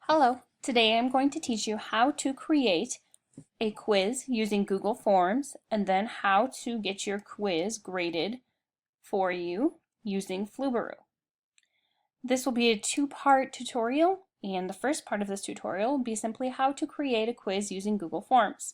Hello, today I'm going to teach you how to create a quiz using Google Forms and then how to get your quiz graded for you using Flubaroo. This will be a two-part tutorial, and the first part of this tutorial will be simply how to create a quiz using Google Forms.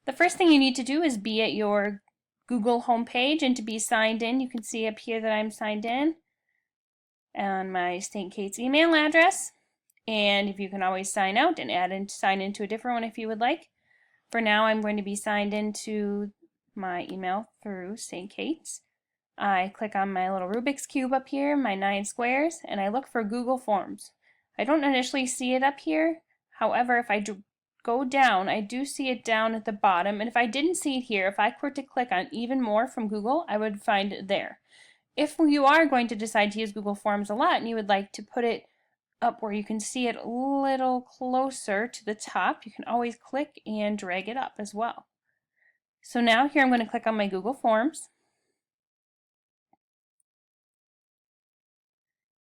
The first thing you need to do is be at your Google homepage, and to be signed in, you can see up here that I'm signed in on my St. Kate's email address. And if you can always sign out and sign into a different one if you would like. For now, I'm going to be signed into my email through St. Kate's. I click on my little Rubik's Cube up here, my 9 squares, and I look for Google Forms. I don't initially see it up here. However, if I go down, I do see it down at the bottom. And if I didn't see it here, if I were to click on even more from Google, I would find it there. If you are going to decide to use Google Forms a lot and you would like to put it up where you can see it a little closer to the top, you can always click and drag it up as well. So now here I'm going to click on my Google Forms.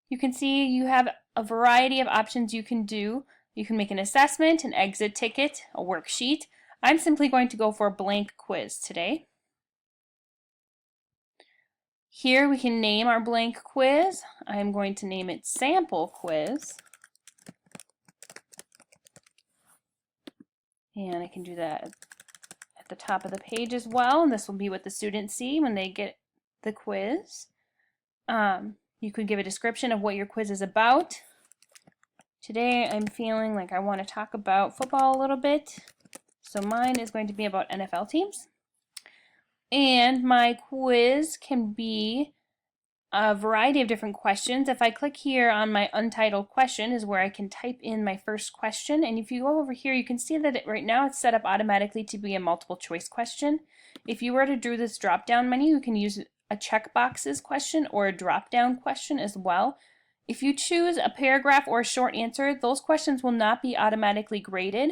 You can see you have a variety of options you can do. You can make an assessment, an exit ticket, a worksheet. I'm simply going to go for a blank quiz today. Here we can name our blank quiz. I'm going to name it Sample Quiz. And I can do that at the top of the page as well, and this will be what the students see when they get the quiz. You could give a description of what your quiz is about. Today I'm feeling like I want to talk about football a little bit, so mine is going to be about NFL teams. And my quiz can be a variety of different questions. If I click here on my untitled question is where I can type in my first question, and if you go over here you can see that right now it's set up automatically to be a multiple choice question. If you were to do this drop down menu, you can use a checkboxes question or a drop down question as well. If you choose a paragraph or a short answer, those questions will not be automatically graded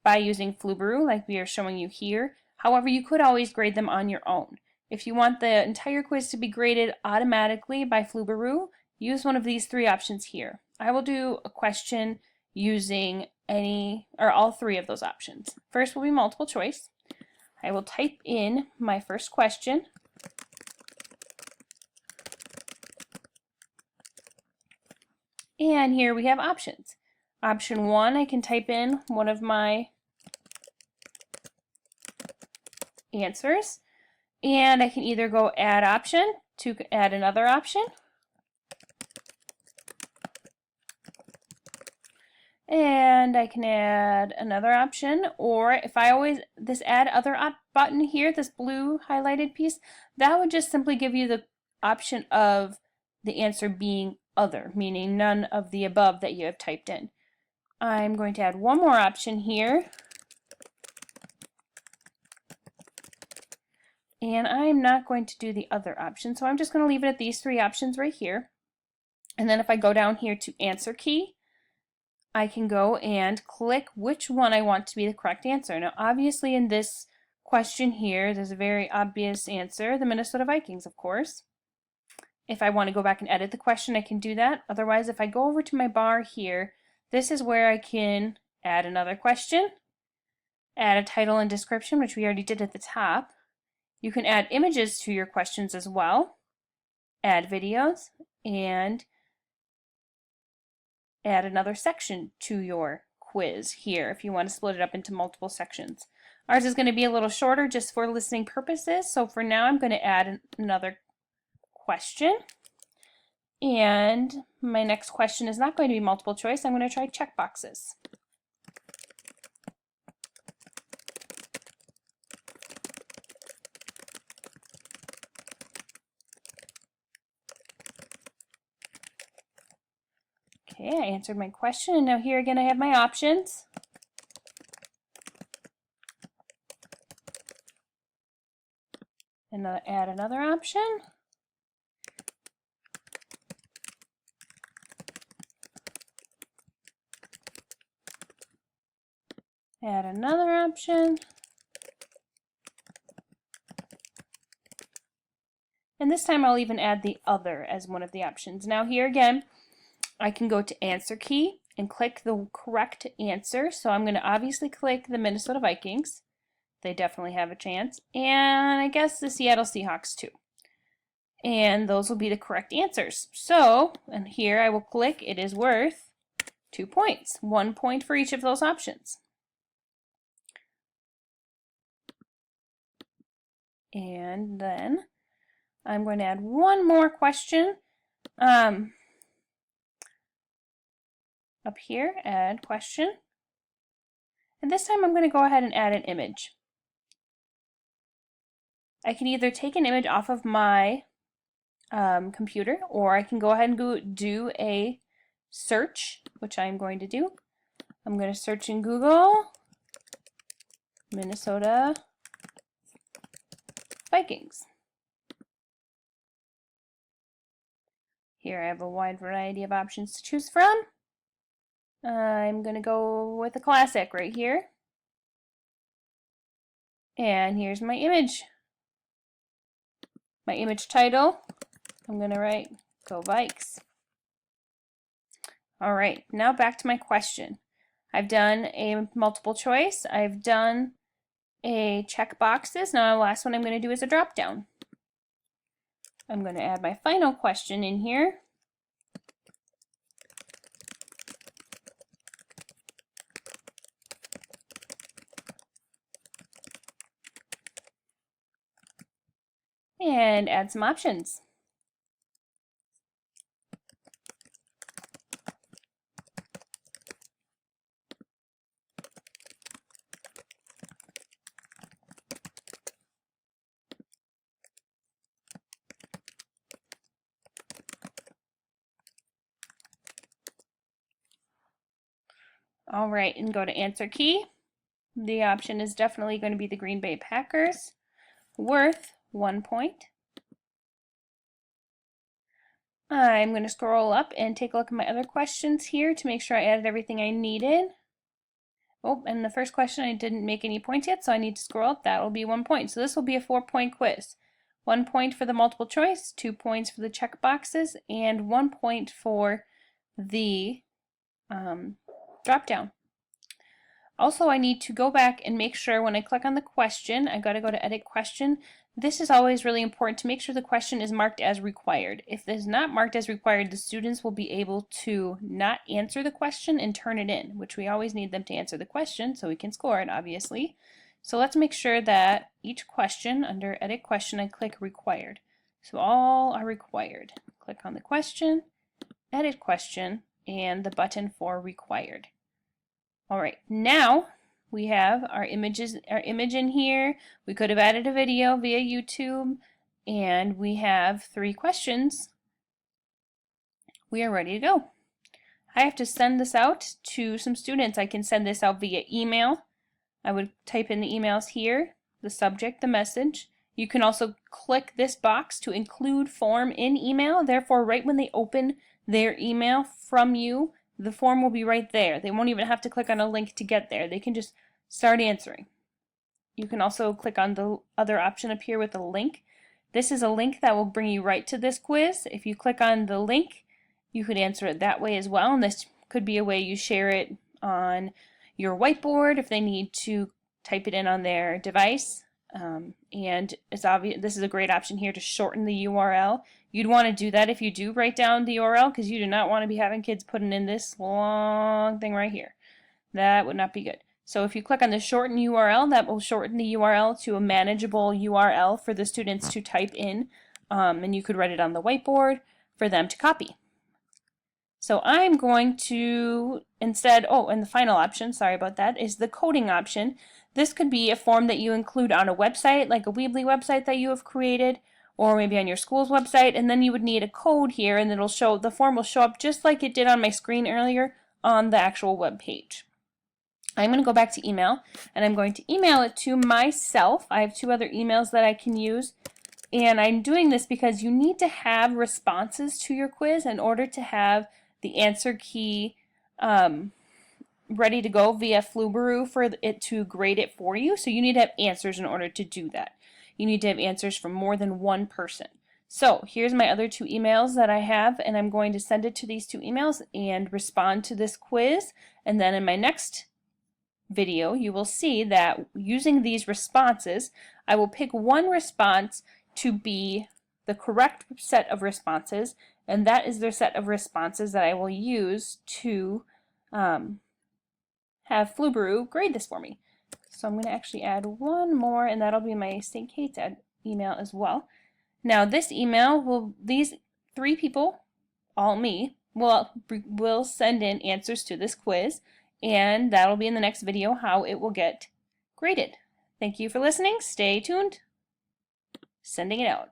by using Flubaroo like we are showing you here. However, you could always grade them on your own. If you want the entire quiz to be graded automatically by Flubaroo, use one of these three options here. I will do a question using any or all three of those options. First will be multiple choice. I will type in my first question. And here we have options. Option 1, I can type in one of my answers. And I can either go add option to add another option. And I can add another option, or if I always, this add other button here, this blue highlighted piece, that would just simply give you the option of the answer being other, meaning none of the above that you have typed in. I'm going to add one more option here. And I'm not going to do the other option, so I'm just going to leave it at these three options right here. And then if I go down here to answer key, I can go and click which one I want to be the correct answer. Now obviously in this question here, there's a very obvious answer, the Minnesota Vikings, of course. If I want to go back and edit the question, I can do that. Otherwise, if I go over to my bar here, this is where I can add another question, add a title and description, which we already did at the top. You can add images to your questions as well, add videos, and add another section to your quiz here if you want to split it up into multiple sections. Ours is going to be a little shorter just for listening purposes, so for now I'm going to add another question. And my next question is not going to be multiple choice. I'm going to try checkboxes. Okay, I answered my question, and now here again I have my options. And add another option. Add another option. And this time I'll even add the other as one of the options. Now here again, I can go to answer key and click the correct answer. So I'm going to obviously click the Minnesota Vikings. They definitely have a chance. And I guess the Seattle Seahawks too. And those will be the correct answers. So, and here I will click, it is worth 2 points. 1 point for each of those options. And then I'm going to add one more question. Up here, add question. And this time I'm going to go ahead and add an image. I can either take an image off of my computer, or I can go ahead and do a search, which I'm going to do. I'm going to search in Google, Minnesota Vikings. Here I have a wide variety of options to choose from. I'm going to go with a classic right here. And here's my image. My image title, I'm going to write Go Vikes. All right, now back to my question. I've done a multiple choice. I've done a check boxes. Now the last one I'm going to do is a drop down. I'm going to add my final question in here. And add some options. All right, and go to answer key. The option is definitely going to be the Green Bay Packers, worth 1 point. I'm going to scroll up and take a look at my other questions here to make sure I added everything I needed. Oh, and the first question I didn't make any points yet, so I need to scroll up. That will be 1 point. So this will be a 4-point quiz. 1 point for the multiple choice, 2 points for the check boxes, and 1 point for the drop down. Also, I need to go back and make sure when I click on the question, I got to go to edit question. This is always really important to make sure the question is marked as required. If it is not marked as required, the students will be able to not answer the question and turn it in, which we always need them to answer the question so we can score it, obviously. So let's make sure that each question, under edit question, I click required. So all are required. Click on the question, edit question, and the button for required. All right, now we have our image in here. We could have added a video via YouTube, and we have 3 questions. We are ready to go. I have to send this out to some students. I can send this out via email. I would type in the emails here, the subject, the message. You can also click this box to include form in email. Therefore, right when they open their email from you, the form will be right there. They won't even have to click on a link to get there. They can just start answering. You can also click on the other option up here with the link. This is a link that will bring you right to this quiz. If you click on the link, you could answer it that way as well. And this could be a way you share it on your whiteboard if they need to type it in on their device. And it's obvious this is a great option here to shorten the URL. You'd want to do that if you do write down the URL, because you do not want to be having kids putting in this long thing right here. That would not be good. So if you click on the shorten URL, that will shorten the URL to a manageable URL for the students to type in, and you could write it on the whiteboard for them to copy. So I'm going to instead, and the final option, sorry about that, is the coding option. This could be a form that you include on a website, like a Weebly website that you have created, or maybe on your school's website, and then you would need a code here, and it'll show, the form will show up just like it did on my screen earlier on the actual web page. I'm going to go back to email, and I'm going to email it to myself. I have 2 other emails that I can use, and I'm doing this because you need to have responses to your quiz in order to have the answer key ready to go via Flubaroo for it to grade it for you. So you need to have answers in order to do that. You need to have answers from more than 1 person. So here's my other 2 emails that I have, and I'm going to send it to these 2 emails and respond to this quiz. And then in my next video, you will see that using these responses, I will pick one response to be the correct set of responses, and that is the set of responses that I will use to have Flubaroo grade this for me. So I'm going to actually add one more, and that'll be my St. Kate's email as well. Now this email these 3 people, all me, will send in answers to this quiz, and that'll be in the next video how it will get graded. Thank you for listening. Stay tuned. Sending it out.